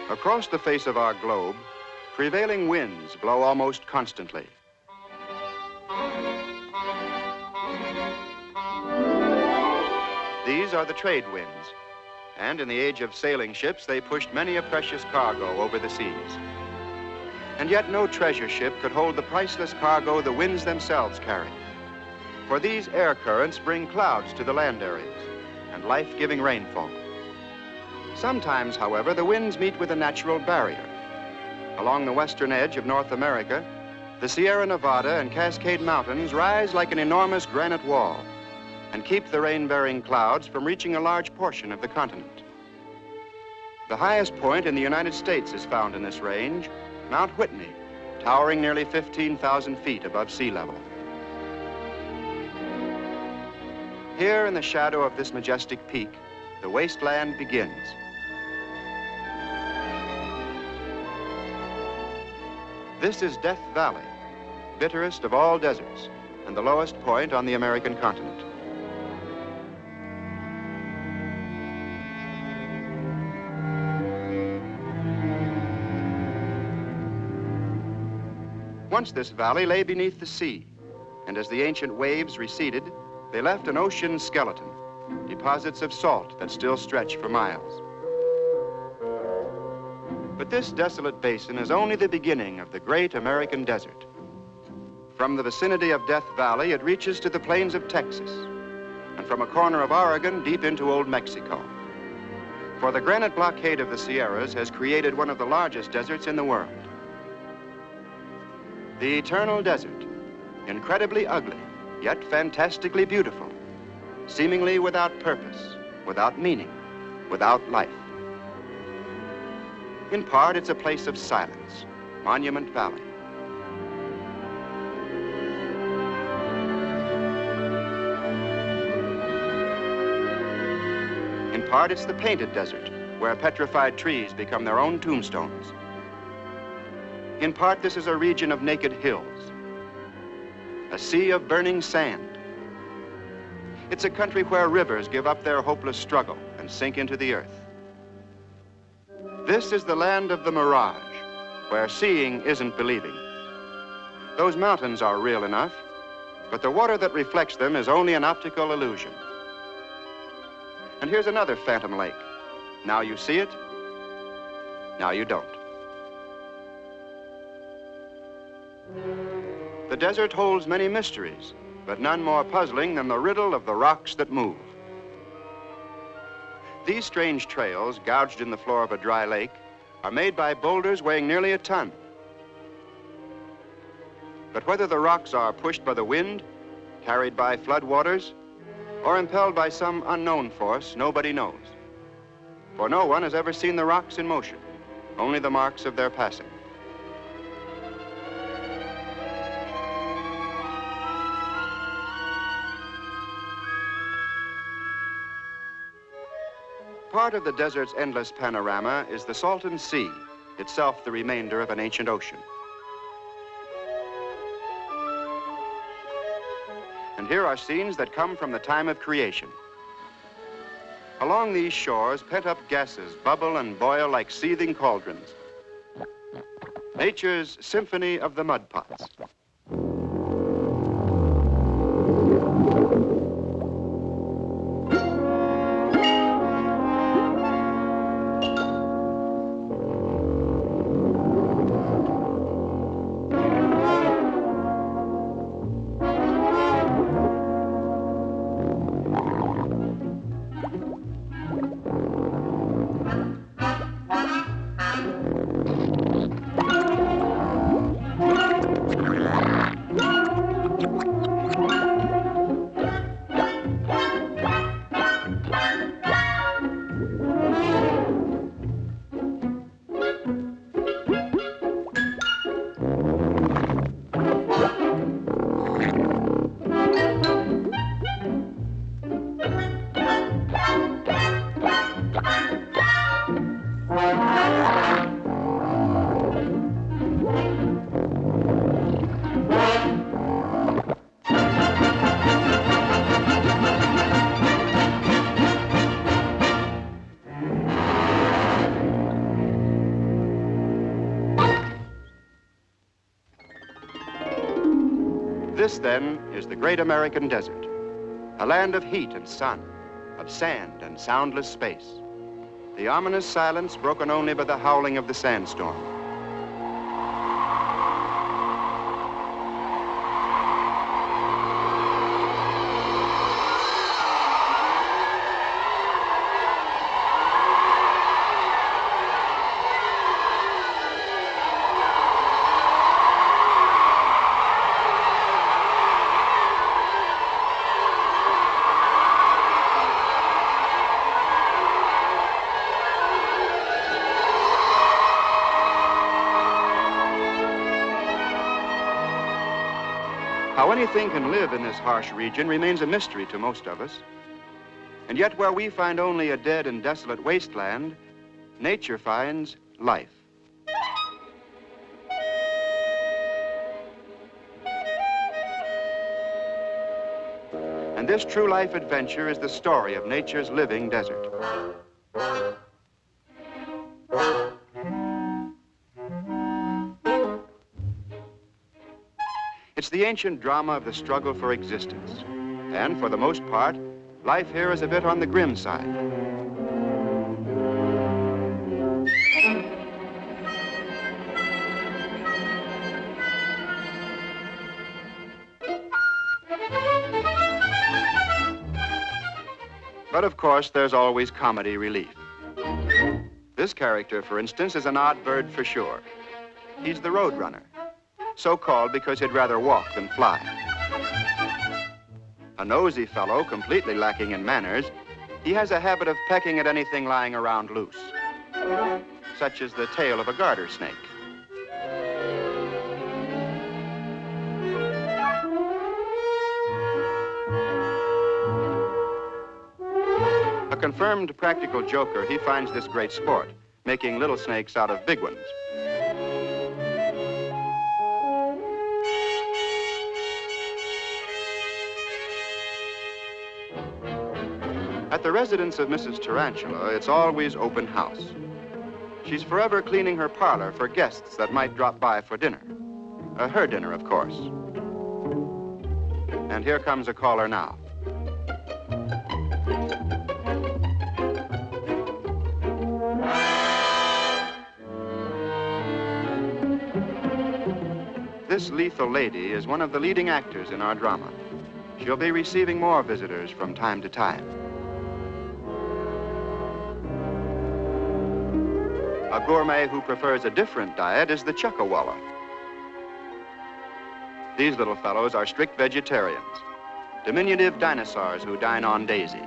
Across the face of our globe, prevailing winds blow almost constantly. These are the trade winds, and in the age of sailing ships, they pushed many a precious cargo over the seas. And yet no treasure ship could hold the priceless cargo the winds themselves carry. For these air currents bring clouds to the land areas and life-giving rainfall. Sometimes, however, the winds meet with a natural barrier. Along the western edge of North America, the Sierra Nevada and Cascade Mountains rise like an enormous granite wall and keep the rain-bearing clouds from reaching a large portion of the continent. The highest point in the United States is found in this range, Mount Whitney, towering nearly 15,000 feet above sea level. Here in the shadow of this majestic peak, the wasteland begins. This is Death Valley, bitterest of all deserts and the lowest point on the American continent. Once this valley lay beneath the sea, and as the ancient waves receded, they left an ocean skeleton, deposits of salt that still stretch for miles. But this desolate basin is only the beginning of the great American desert. From the vicinity of Death Valley, it reaches to the plains of Texas, and from a corner of Oregon deep into Old Mexico. For the granite blockade of the Sierras has created one of the largest deserts in the world. The eternal desert, incredibly ugly, yet fantastically beautiful, seemingly without purpose, without meaning, without life. In part, it's a place of silence, Monument Valley. In part, it's the Painted Desert, where petrified trees become their own tombstones. In part, this is a region of naked hills, a sea of burning sand. It's a country where rivers give up their hopeless struggle and sink into the earth. This is the land of the mirage, where seeing isn't believing. Those mountains are real enough, but the water that reflects them is only an optical illusion. And here's another phantom lake. Now you see it, now you don't. The desert holds many mysteries, but none more puzzling than the riddle of the rocks that move. These strange trails, gouged in the floor of a dry lake, are made by boulders weighing nearly a ton. But whether the rocks are pushed by the wind, carried by flood waters, or impelled by some unknown force, nobody knows. For no one has ever seen the rocks in motion, only the marks of their passing. Part of the desert's endless panorama is the Salton Sea, itself the remainder of an ancient ocean. And here are scenes that come from the time of creation. Along these shores, pent-up gases bubble and boil like seething cauldrons. Nature's symphony of the mud pots. This, then, is the great American desert, a land of heat and sun, of sand and soundless space. The ominous silence broken only by the howling of the sandstorm. How anything can live in this harsh region remains a mystery to most of us. And yet where we find only a dead and desolate wasteland, nature finds life. And this true life adventure is the story of nature's living desert. It's the ancient drama of the struggle for existence. And for the most part, life here is a bit on the grim side. But of course, there's always comedy relief. This character, for instance, is an odd bird for sure. He's the roadrunner. So called because he'd rather walk than fly. A nosy fellow, completely lacking in manners, he has a habit of pecking at anything lying around loose, such as the tail of a garter snake. A confirmed practical joker, he finds this great sport, making little snakes out of big ones. At the residence of Mrs. Tarantula, it's always open house. She's forever cleaning her parlor for guests that might drop by for dinner. Her dinner, of course. And here comes a caller now. This lethal lady is one of the leading actors in our drama. She'll be receiving more visitors from time to time. A gourmet who prefers a different diet is the Chuckawalla. These little fellows are strict vegetarians, diminutive dinosaurs who dine on daisies.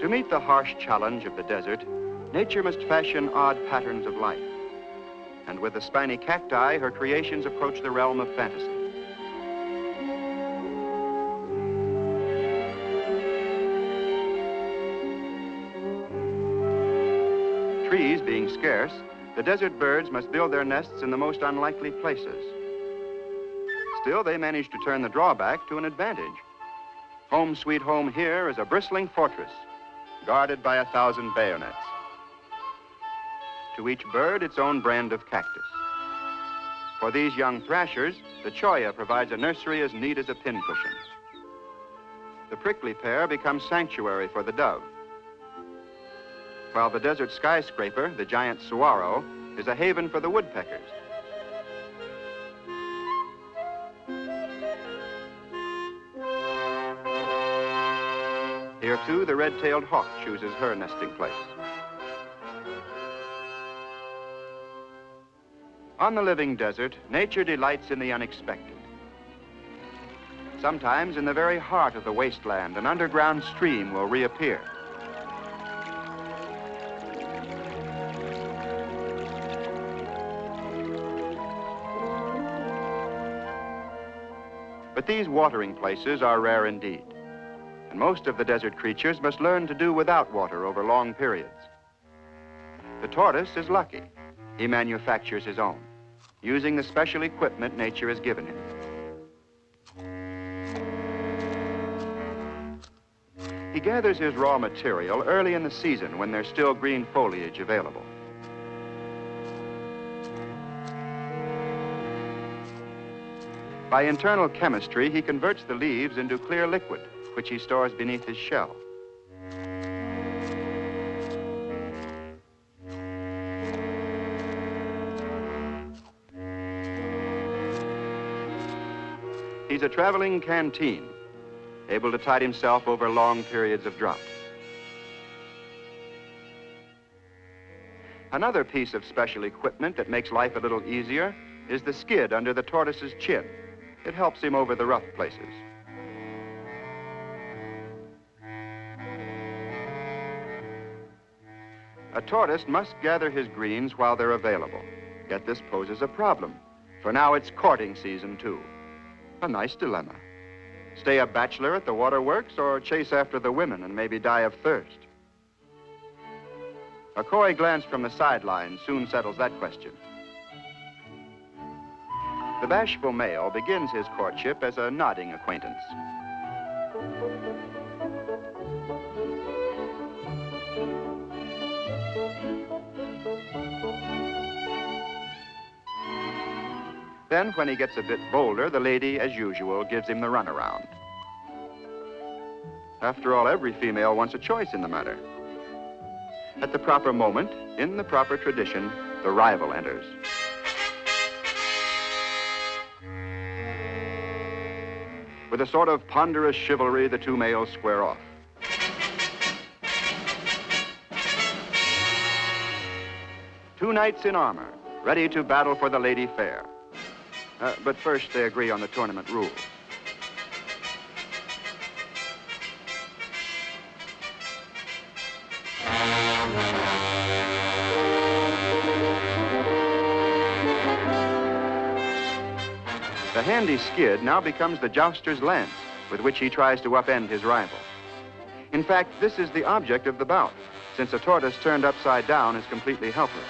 To meet the harsh challenge of the desert, nature must fashion odd patterns of life. And with the spiny cacti, her creations approach the realm of fantasy. Trees being scarce, the desert birds must build their nests in the most unlikely places. Still, they manage to turn the drawback to an advantage. Home sweet home here is a bristling fortress, guarded by 1,000 bayonets. To each bird, its own brand of cactus. For these young thrashers, the cholla provides a nursery as neat as a pincushion. The prickly pear becomes sanctuary for the dove, while the desert skyscraper, the giant saguaro, is a haven for the woodpeckers. Here, too, the red-tailed hawk chooses her nesting place. On the living desert, nature delights in the unexpected. Sometimes, in the very heart of the wasteland, an underground stream will reappear. But these watering places are rare indeed, and most of the desert creatures must learn to do without water over long periods. The tortoise is lucky. He manufactures his own, using the special equipment nature has given him. He gathers his raw material early in the season when there's still green foliage available. By internal chemistry, he converts the leaves into clear liquid, which he stores beneath his shell. He's a traveling canteen, able to tide himself over long periods of drought. Another piece of special equipment that makes life a little easier is the skid under the tortoise's chin. It helps him over the rough places. A tortoise must gather his greens while they're available. Yet this poses a problem, for now it's courting season too. A nice dilemma. Stay a bachelor at the waterworks or chase after the women and maybe die of thirst? A coy glance from the sidelines soon settles that question. The bashful male begins his courtship as a nodding acquaintance. Then, when he gets a bit bolder, the lady, as usual, gives him the runaround. After all, every female wants a choice in the matter. At the proper moment, in the proper tradition, the rival enters. With a sort of ponderous chivalry, the two males square off. Two knights in armor, ready to battle for the lady fair. But first, they agree on the tournament rules. The handy skid now becomes the jouster's lance, with which he tries to upend his rival. In fact, this is the object of the bout, since a tortoise turned upside down is completely helpless.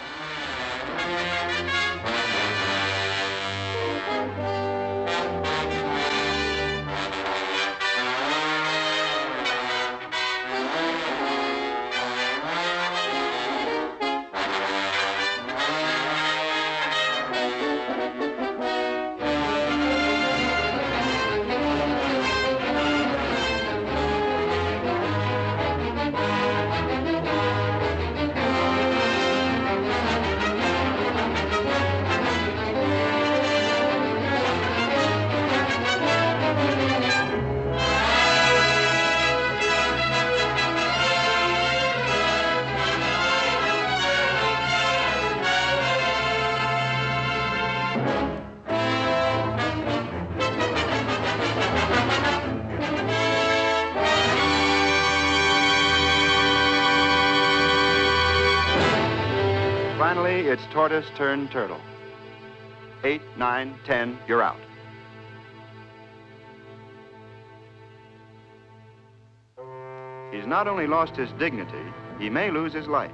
Finally, it's tortoise turned turtle. 8, 9, 10, you're out. He's not only lost his dignity, he may lose his life.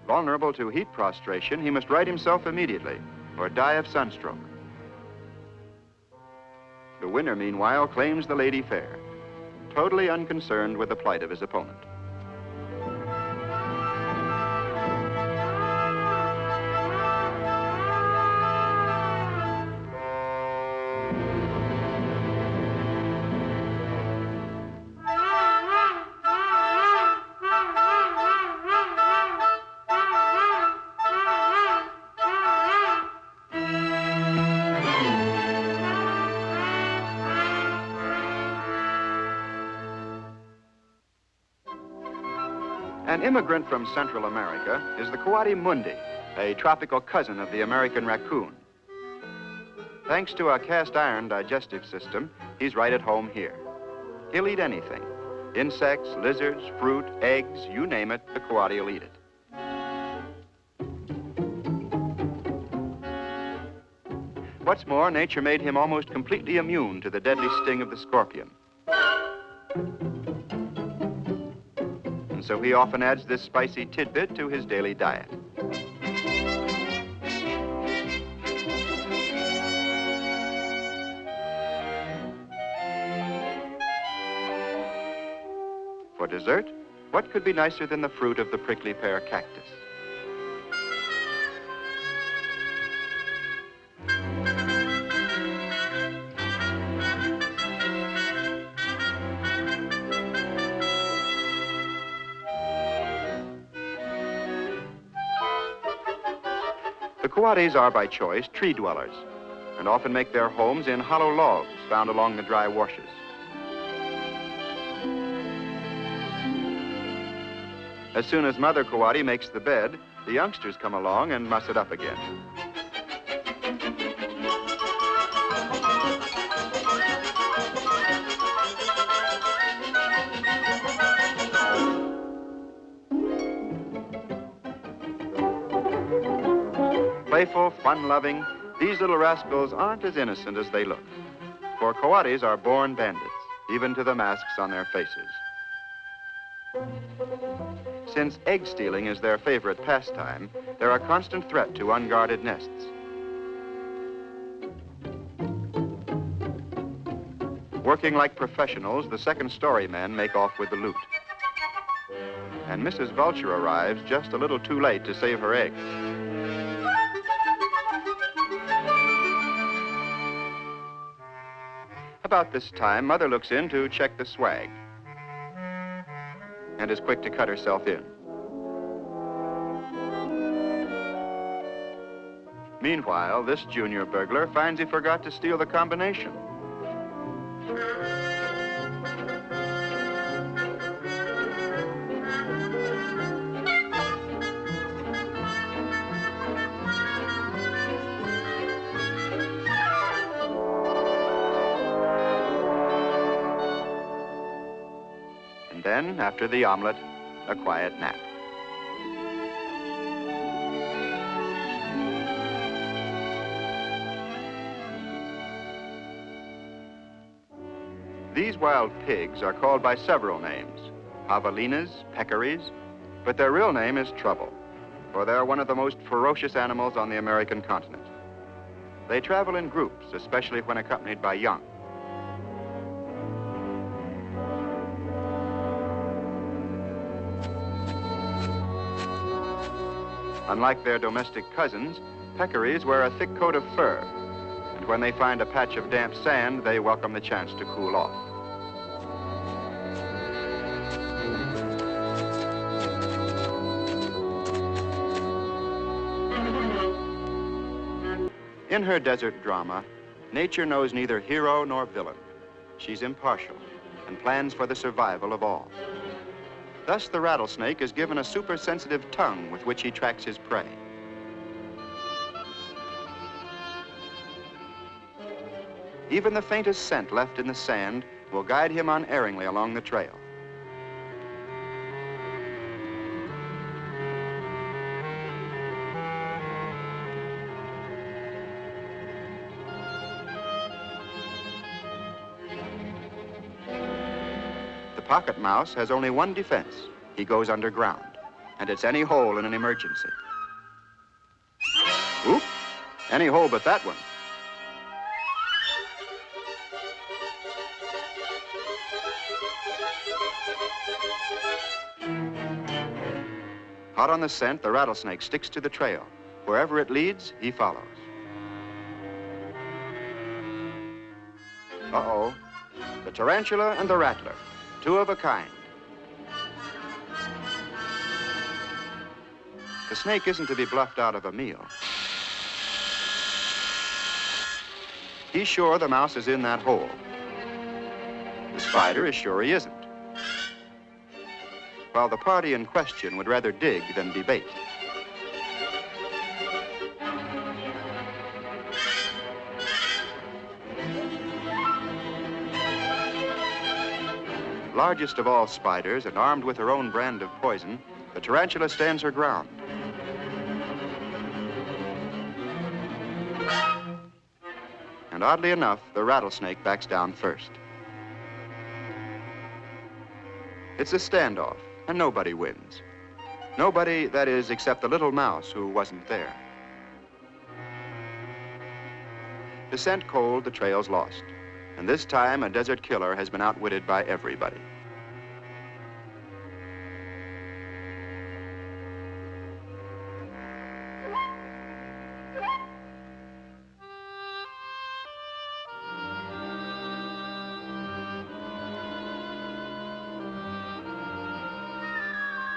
Vulnerable to heat prostration, he must right himself immediately or die of sunstroke. The winner, meanwhile, claims the lady fair, totally unconcerned with the plight of his opponent. An immigrant from Central America is the coati mundi, a tropical cousin of the American raccoon. Thanks to a cast-iron digestive system, he's right at home here. He'll eat anything. Insects, lizards, fruit, eggs, you name it, the coati will eat it. What's more, nature made him almost completely immune to the deadly sting of the scorpion. So he often adds this spicy tidbit to his daily diet. For dessert, what could be nicer than the fruit of the prickly pear cactus? The coatis are by choice tree dwellers and often make their homes in hollow logs found along the dry washes. As soon as Mother Coati makes the bed, the youngsters come along and muss it up again. Playful, fun-loving, these little rascals aren't as innocent as they look. For coatis are born bandits, even to the masks on their faces. Since egg stealing is their favorite pastime, they're a constant threat to unguarded nests. Working like professionals, the second-story men make off with the loot. And Mrs. Vulture arrives just a little too late to save her eggs. About this time, Mother looks in to check the swag and is quick to cut herself in. Meanwhile, this junior burglar finds he forgot to steal the combination. Then, after the omelet, a quiet nap. These wild pigs are called by several names: javelinas, peccaries, but their real name is trouble, for they're one of the most ferocious animals on the American continent. They travel in groups, especially when accompanied by young. Unlike their domestic cousins, peccaries wear a thick coat of fur, and when they find a patch of damp sand, they welcome the chance to cool off. In her desert drama, nature knows neither hero nor villain. She's impartial and plans for the survival of all. Thus, the rattlesnake is given a super-sensitive tongue with which he tracks his prey. Even the faintest scent left in the sand will guide him unerringly along the trail. The pocket mouse has only one defense. He goes underground, and it's any hole in an emergency. Oop, any hole but that one. Hot on the scent, the rattlesnake sticks to the trail. Wherever it leads, he follows. Uh-oh, the tarantula and the rattler. Two of a kind. The snake isn't to be bluffed out of a meal. He's sure the mouse is in that hole. The spider is sure he isn't. While the party in question would rather dig than debate. Largest of all spiders and armed with her own brand of poison, the tarantula stands her ground. And oddly enough, the rattlesnake backs down first. It's a standoff, and nobody wins. Nobody, that is, except the little mouse who wasn't there. The scent cold, the trail's lost. And this time, a desert killer has been outwitted by everybody.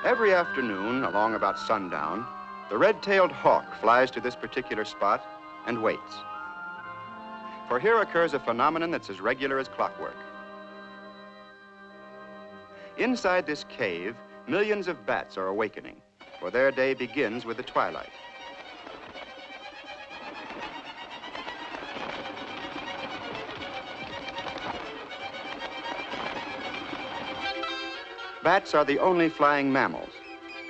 Every afternoon, along about sundown, the red-tailed hawk flies to this particular spot and waits. For here occurs a phenomenon that's as regular as clockwork. Inside this cave, millions of bats are awakening, for their day begins with the twilight. Bats are the only flying mammals.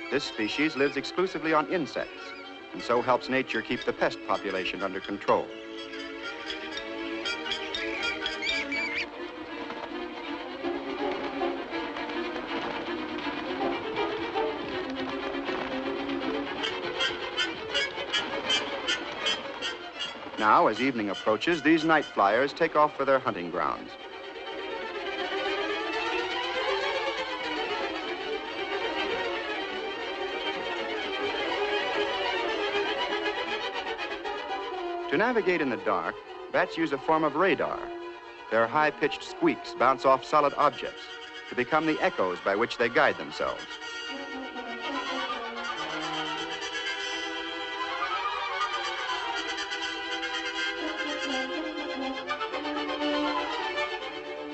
This species lives exclusively on insects, and so helps nature keep the pest population under control. Now, as evening approaches, these night flyers take off for their hunting grounds. To navigate in the dark, bats use a form of radar. Their high-pitched squeaks bounce off solid objects to become the echoes by which they guide themselves.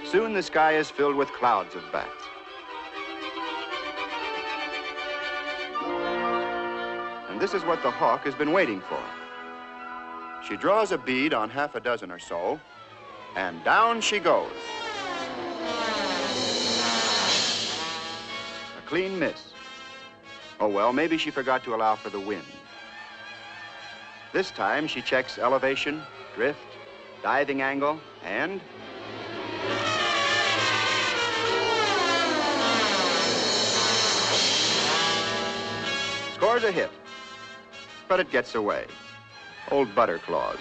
Soon the sky is filled with clouds of bats. And this is what the hawk has been waiting for. She draws a bead on half a dozen or so, and down she goes. A clean miss. Oh, well, maybe she forgot to allow for the wind. This time she checks elevation, drift, diving angle, and scores a hit, but it gets away. Old Butterclaws.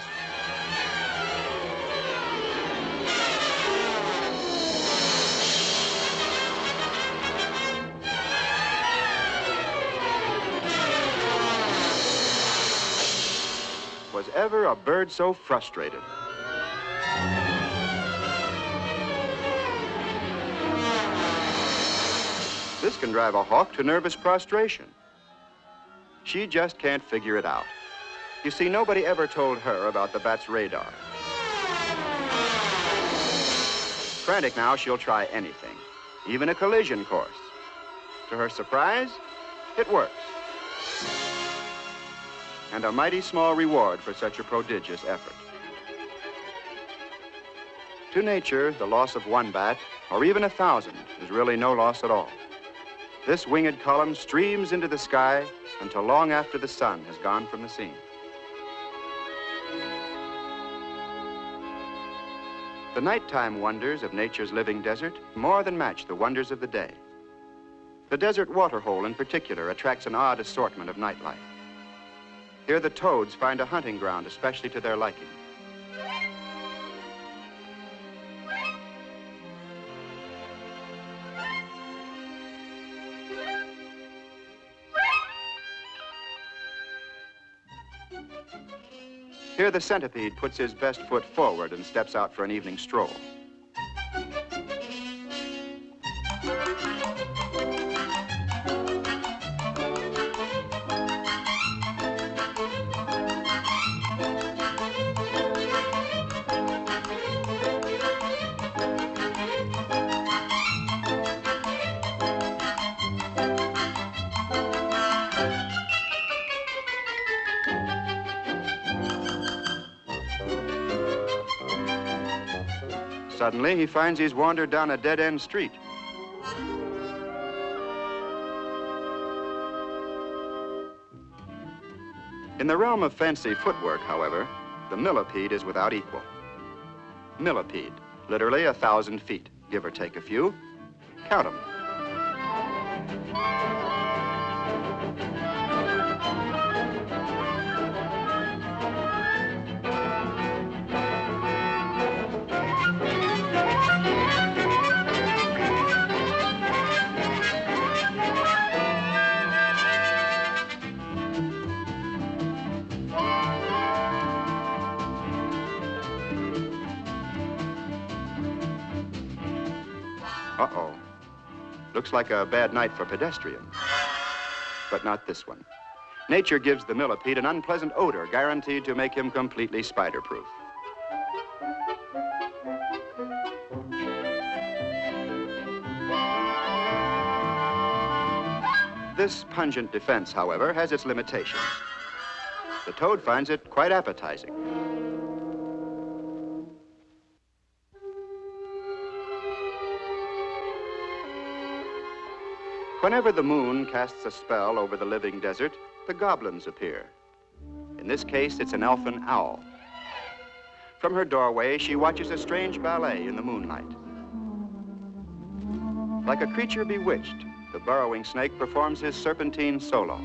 Was ever a bird so frustrated? This can drive a hawk to nervous prostration. She just can't figure it out. You see, nobody ever told her about the bat's radar. Frantic now, she'll try anything, even a collision course. To her surprise, it works. And a mighty small reward for such a prodigious effort. To nature, the loss of one bat, or even 1,000, is really no loss at all. This winged column streams into the sky until long after the sun has gone from the scene. The nighttime wonders of nature's living desert more than match the wonders of the day. The desert waterhole in particular attracts an odd assortment of nightlife. Here the toads find a hunting ground especially to their liking. Here the centipede puts his best foot forward and steps out for an evening stroll. Suddenly, he finds he's wandered down a dead-end street. In the realm of fancy footwork, however, the millipede is without equal. Millipede, literally 1,000 feet, give or take a few. Count 'em. Uh-oh. Looks like a bad night for pedestrians. but not this one. Nature gives the millipede an unpleasant odor guaranteed to make him completely spider-proof. This pungent defense, however, has its limitations. The toad finds it quite appetizing. Whenever the moon casts a spell over the living desert, the goblins appear. In this case, it's an elfin owl. From her doorway, she watches a strange ballet in the moonlight. Like a creature bewitched, the burrowing snake performs his serpentine solo.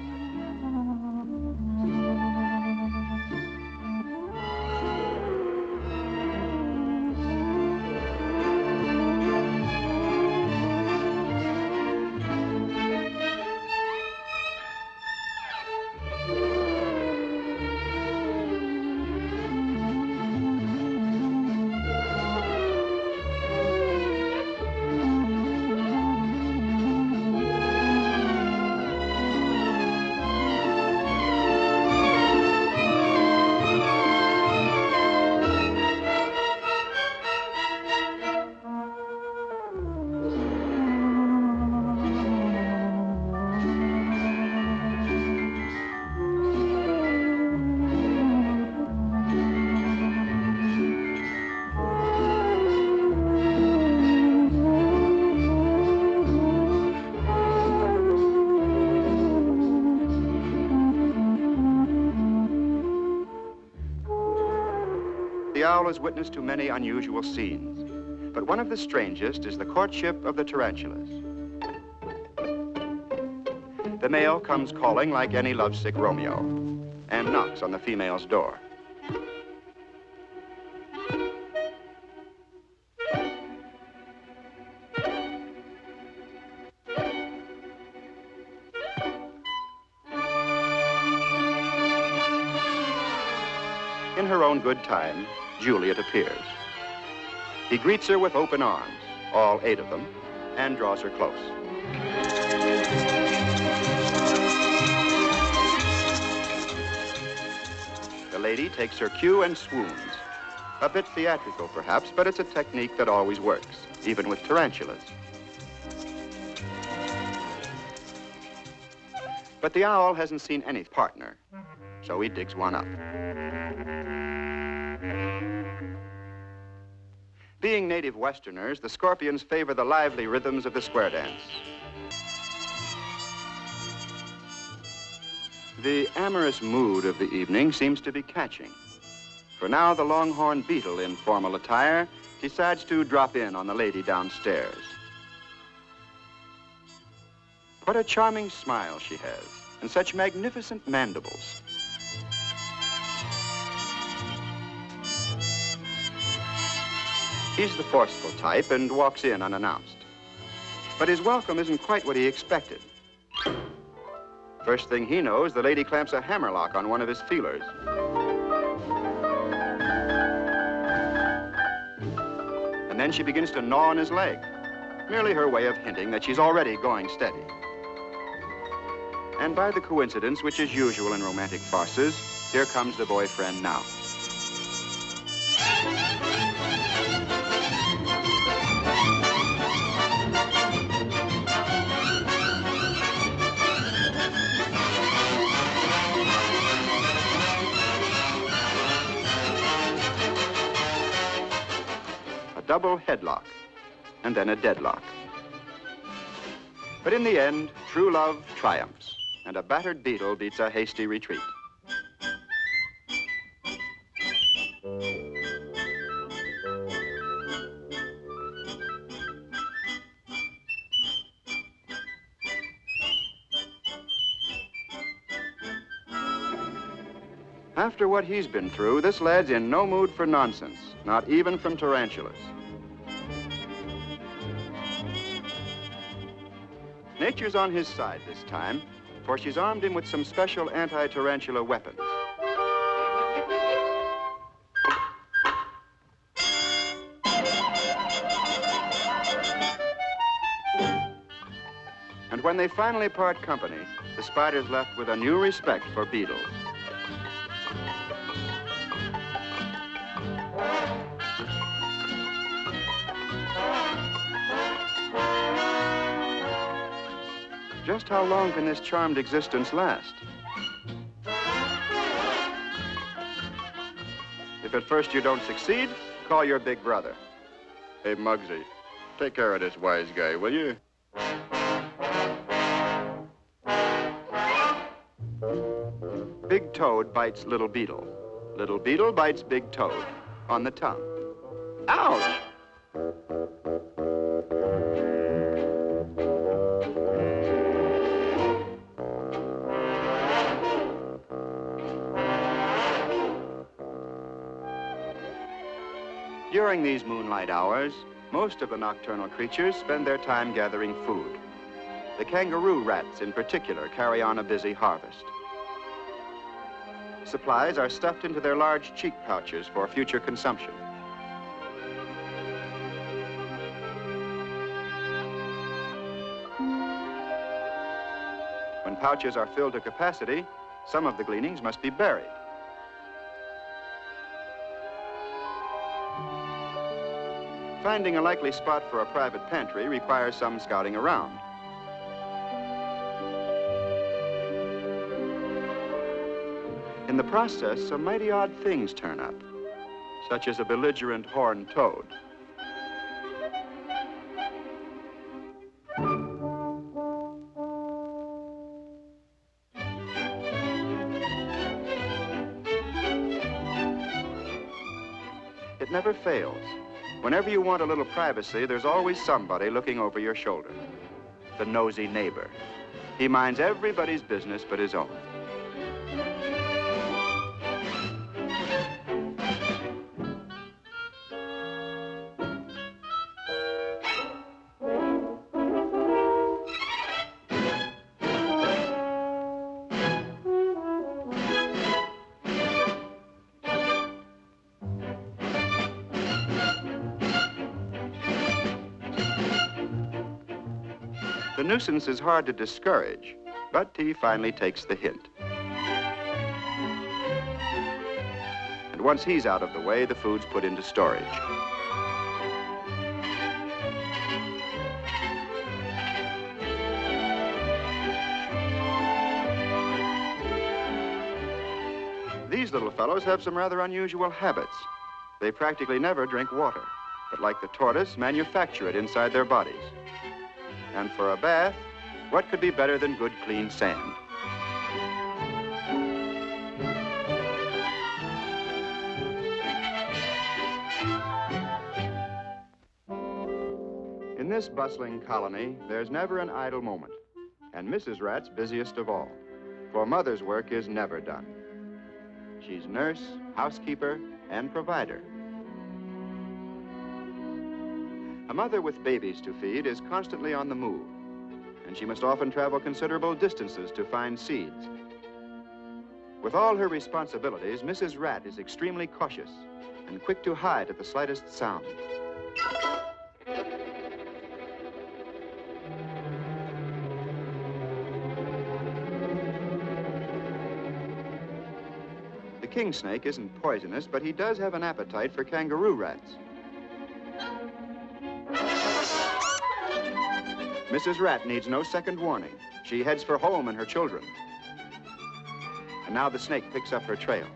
The owl is witness to many unusual scenes, but one of the strangest is the courtship of the tarantulas. The male comes calling like any lovesick Romeo and knocks on the female's door. In her own good time, Juliet appears. He greets her with open arms, all 8 of them, and draws her close. The lady takes her cue and swoons. A bit theatrical, perhaps, but it's a technique that always works, even with tarantulas. But the owl hasn't seen any partner, so he digs one up. Being native Westerners, the scorpions favor the lively rhythms of the square dance. The amorous mood of the evening seems to be catching. For now, the longhorn beetle in formal attire decides to drop in on the lady downstairs. What a charming smile she has, and such magnificent mandibles. He's the forceful type and walks in unannounced. But his welcome isn't quite what he expected. First thing he knows, the lady clamps a hammerlock on one of his feelers. And then she begins to gnaw on his leg, merely her way of hinting that she's already going steady. And by the coincidence which is usual in romantic farces, here comes the boyfriend now. Double headlock, and then a deadlock. But in the end, true love triumphs, and a battered beetle beats a hasty retreat. After what he's been through, this lad's in no mood for nonsense, not even from tarantulas. Nature's on his side this time, for she's armed him with some special anti-tarantula weapons. And when they finally part company, the spider's left with a new respect for beetles. Just how long can this charmed existence last? If at first you don't succeed, call your big brother. Hey, Muggsy, take care of this wise guy, will you? Big toad bites little beetle. Little beetle bites big toad on the tongue. Ouch! During these moonlight hours, most of the nocturnal creatures spend their time gathering food. The kangaroo rats, in particular, carry on a busy harvest. Supplies are stuffed into their large cheek pouches for future consumption. When pouches are filled to capacity, some of the gleanings must be buried. Finding a likely spot for a private pantry requires some scouting around. In the process, some mighty odd things turn up, such as a belligerent horned toad. It never fails. Whenever you want a little privacy, there's always somebody looking over your shoulder. The nosy neighbor. He minds everybody's business but his own. The nuisance is hard to discourage, but he finally takes the hint. And once he's out of the way, the food's put into storage. These little fellows have some rather unusual habits. They practically never drink water, but like the tortoise, manufacture it inside their bodies. And for a bath, what could be better than good, clean sand? In this bustling colony, there's never an idle moment, and Mrs. Rat's busiest of all, for mother's work is never done. She's nurse, housekeeper, and provider. A mother with babies to feed is constantly on the move, and she must often travel considerable distances to find seeds. With all her responsibilities, Mrs. Rat is extremely cautious and quick to hide at the slightest sound. The king snake isn't poisonous, but he does have an appetite for kangaroo rats. Mrs. Rat needs no second warning. She heads for home and her children. And now the snake picks up her trail.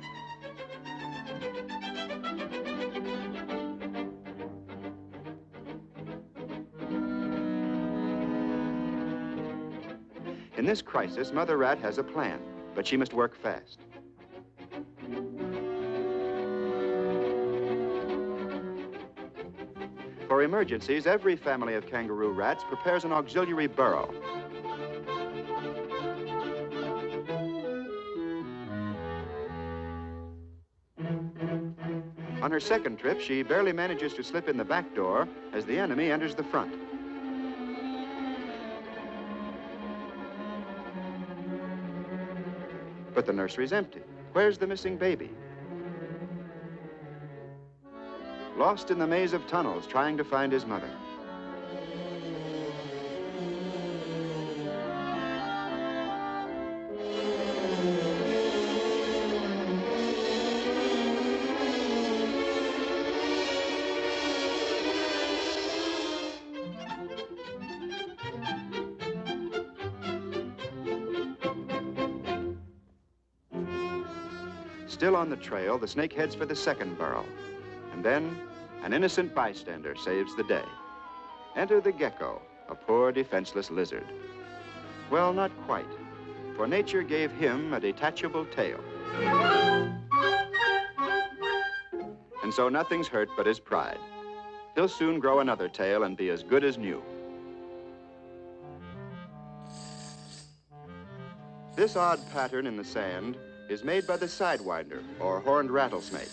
In this crisis, Mother Rat has a plan, but she must work fast. For emergencies, every family of kangaroo rats prepares an auxiliary burrow. On her second trip, she barely manages to slip in the back door as the enemy enters the front. But the nursery's empty. Where's the missing baby? Lost in the maze of tunnels, trying to find his mother. Still on the trail, the snake heads for the second burrow. And then, an innocent bystander saves the day. Enter the gecko, a poor defenseless lizard. Well, not quite, for nature gave him a detachable tail. And so nothing's hurt but his pride. He'll soon grow another tail and be as good as new. This odd pattern in the sand is made by the sidewinder, or horned rattlesnake.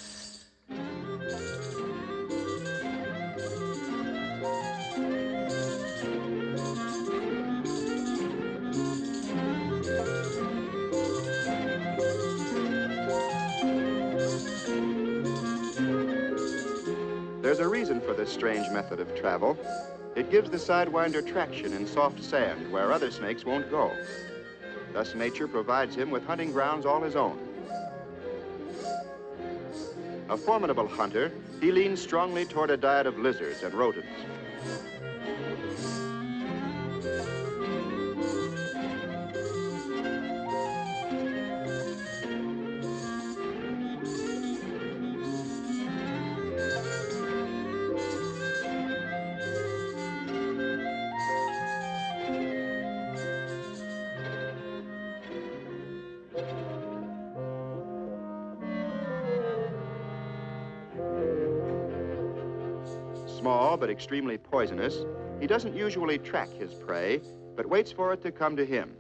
There's a reason for this strange method of travel. It gives the sidewinder traction in soft sand where other snakes won't go. Thus, nature provides him with hunting grounds all his own. A formidable hunter, he leans strongly toward a diet of lizards and rodents. Small but extremely poisonous, he doesn't usually track his prey, but waits for it to come to him.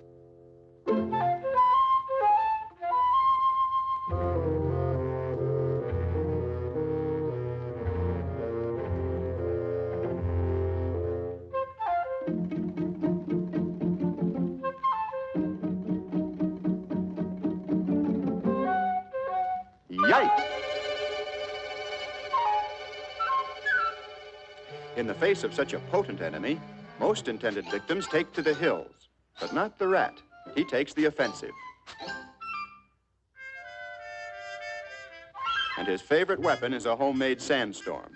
Yikes! In the face of such a potent enemy, most intended victims take to the hills, but not the rat. He takes the offensive. And his favorite weapon is a homemade sandstorm.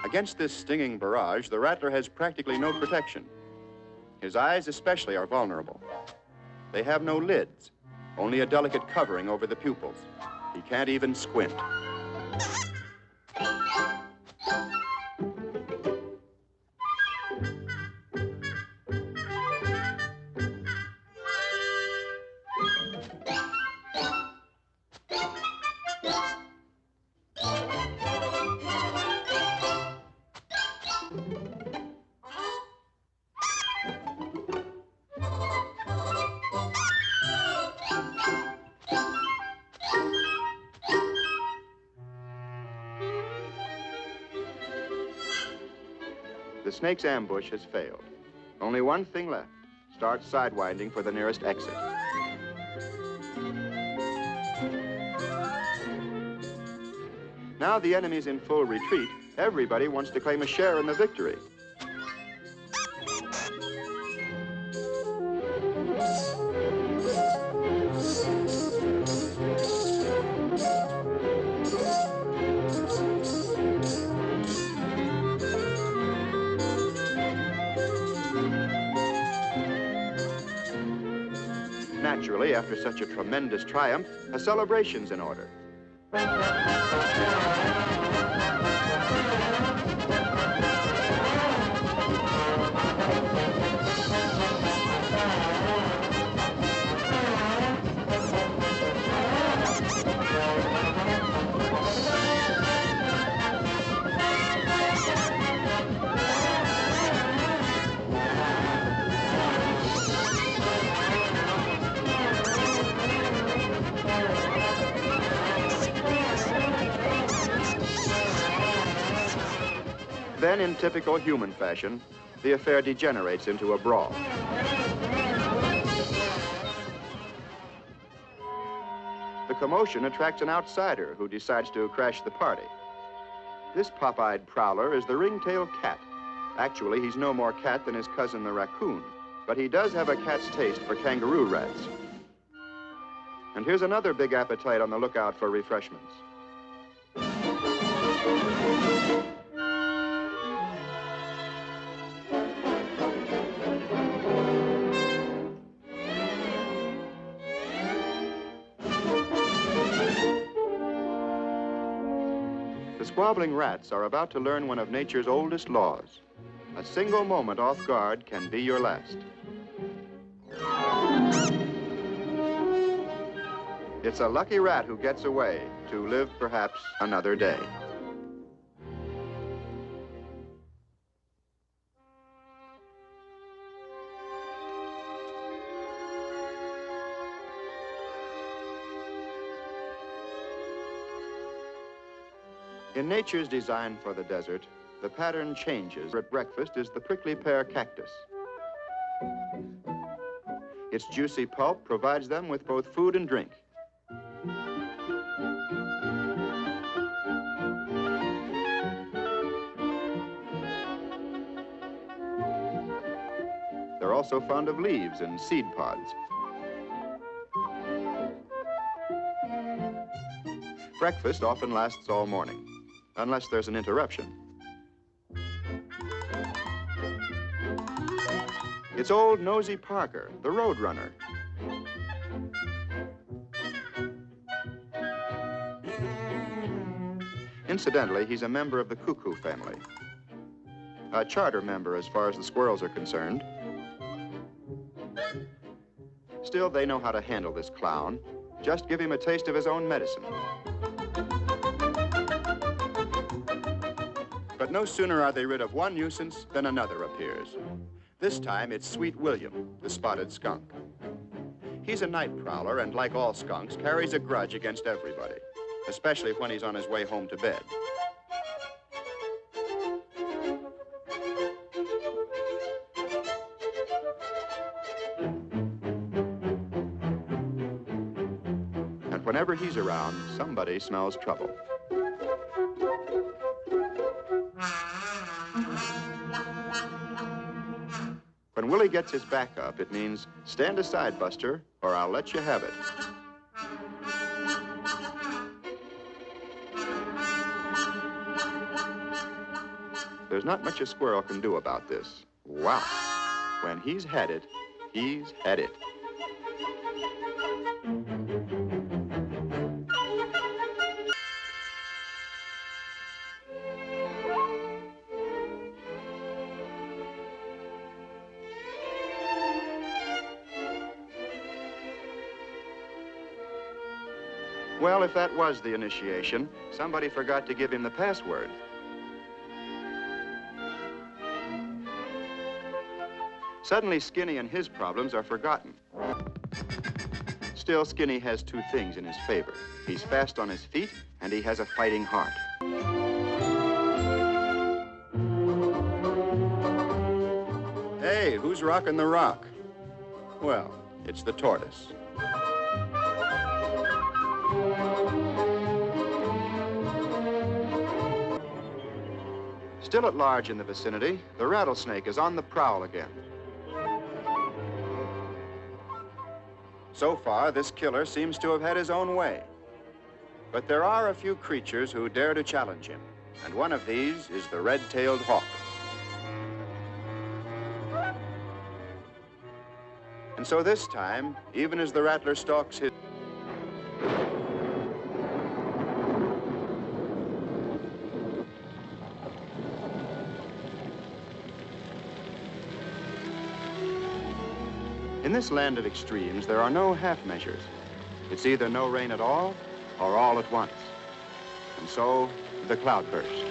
Against this stinging barrage, the rattler has practically no protection. His eyes especially are vulnerable. They have no lids, only a delicate covering over the pupils. He can't even squint. The snake's ambush has failed. Only one thing left. Start sidewinding for the nearest exit. Now the enemy's in full retreat, everybody wants to claim a share in the victory. Naturally, after such a tremendous triumph, a celebration's in order. Then, in typical human fashion, the affair degenerates into a brawl. The commotion attracts an outsider who decides to crash the party. This pop-eyed prowler is the ringtail cat. Actually, he's no more cat than his cousin the raccoon, but he does have a cat's taste for kangaroo rats. And here's another big appetite on the lookout for refreshments. squabbling rats are about to learn one of nature's oldest laws. A single moment off guard can be your last. It's a lucky rat who gets away to live perhaps another day. In nature's design for the desert, the pattern changes. At breakfast is the prickly pear cactus. Its juicy pulp provides them with both food and drink. They're also fond of leaves and seed pods. Breakfast often lasts all morning, unless there's an interruption. It's old Nosy Parker, the road runner. Incidentally, he's a member of the cuckoo family. A charter member as far as the squirrels are concerned. Still, they know how to handle this clown. Just give him a taste of his own medicine. But no sooner are they rid of one nuisance than another appears. This time, it's Sweet William, the spotted skunk. He's a night prowler and, like all skunks, carries a grudge against everybody, especially when he's on his way home to bed. And whenever he's around, somebody smells trouble. When Willie gets his back up, it means, stand aside, Buster, or I'll let you have it. There's not much a squirrel can do about this. Wow. When he's had it, he's had it. Well, if that was the initiation, somebody forgot to give him the password. Suddenly, Skinny and his problems are forgotten. Still, Skinny has two things in his favor. He's fast on his feet, and he has a fighting heart. Hey, who's rocking the rock? Well, it's the tortoise. Still at large in the vicinity, the rattlesnake is on the prowl again. So far, this killer seems to have had his own way. But there are a few creatures who dare to challenge him, and one of these is the red-tailed hawk. And so this time, even as the rattler stalks his... In this land of extremes, there are no half measures. It's either no rain at all or all at once. And so, the cloudburst.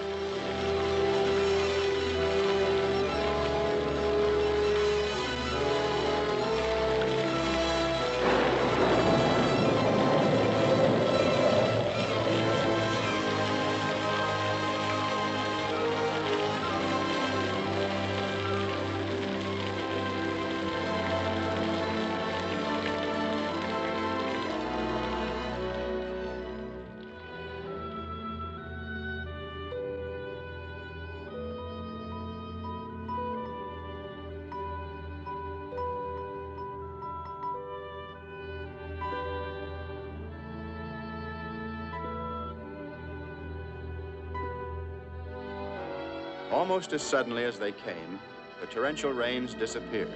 Almost as suddenly as they came, the torrential rains disappeared.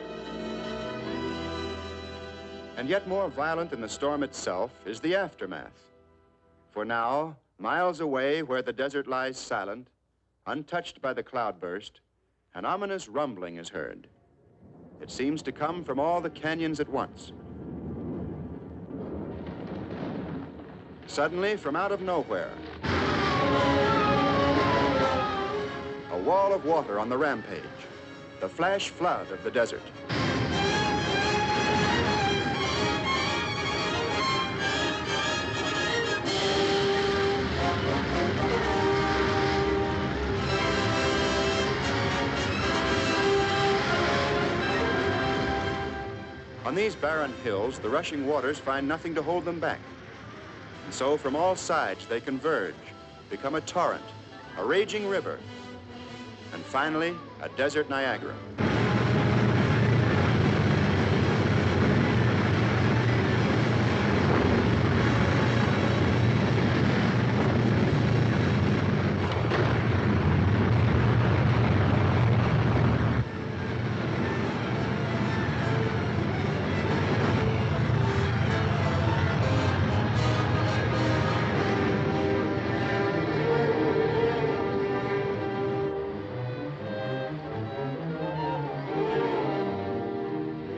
And yet more violent than the storm itself is the aftermath. For now, Miles away, where the desert lies silent, untouched by the cloudburst, an ominous rumbling is heard. It seems to come from all the canyons at once. Suddenly, from out of nowhere, a wall of water on the rampage, the flash flood of the desert. On these barren hills, the rushing waters find nothing to hold them back. And so from all sides they converge, become a torrent, a raging river, and finally, a desert Niagara.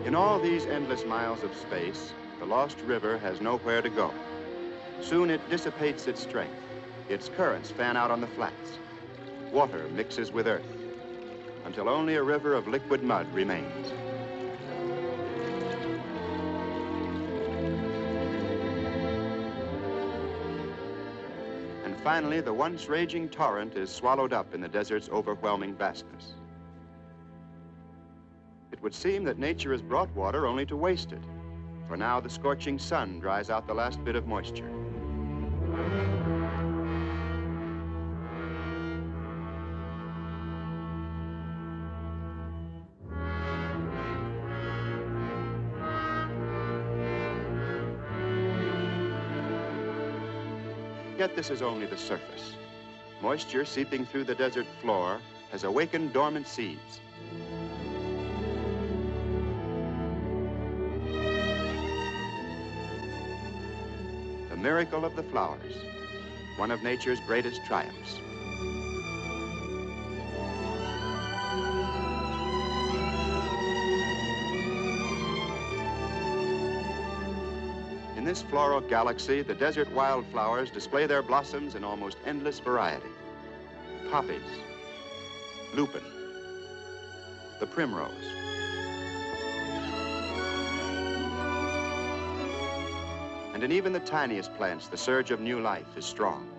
In all these endless miles of space, the lost river has nowhere to go. Soon it dissipates its strength. Its currents fan out on the flats. Water mixes with earth, until only a river of liquid mud remains. And finally, the once raging torrent is swallowed up in the desert's overwhelming vastness. It would seem that nature has brought water only to waste it, for now the scorching sun dries out the last bit of moisture. Yet this is only the surface. Moisture seeping through the desert floor has awakened dormant seeds. The miracle of the flowers, one of nature's greatest triumphs. In this floral galaxy, the desert wildflowers display their blossoms in almost endless variety. Poppies, lupin, the primrose. And in even the tiniest plants, the surge of new life is strong.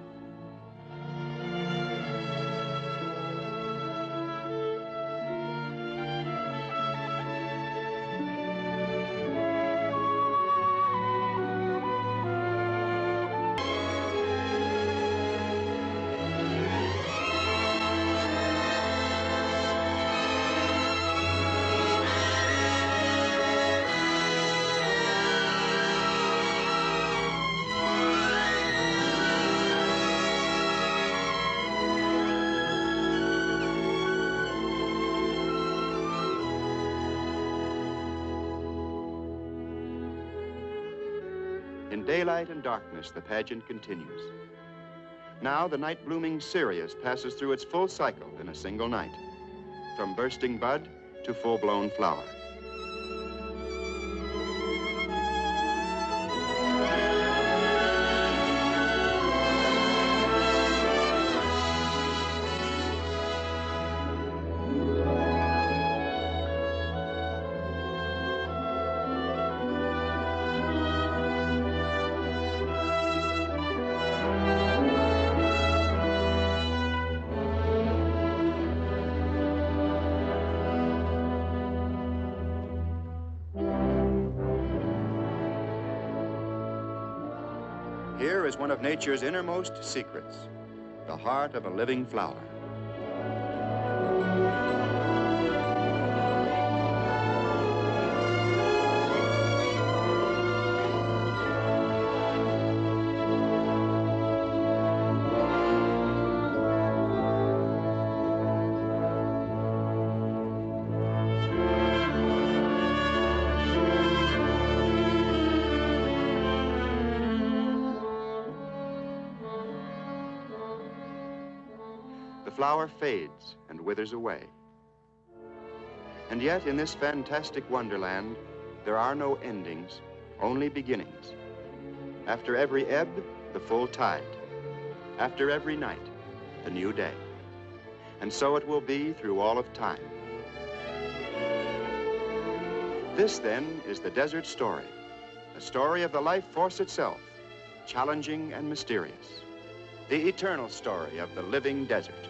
In daylight and darkness, the pageant continues. Now, the night-blooming cereus passes through its full cycle in a single night, from bursting bud to full-blown flower. Here is one of nature's innermost secrets, the heart of a living flower. flower fades and withers away. And yet, in this fantastic wonderland, there are no endings, only beginnings. After every ebb, the full tide. After every night, the new day. And so it will be through all of time. This, then, is the desert story, a story of the life force itself, challenging and mysterious. The eternal story of the living desert.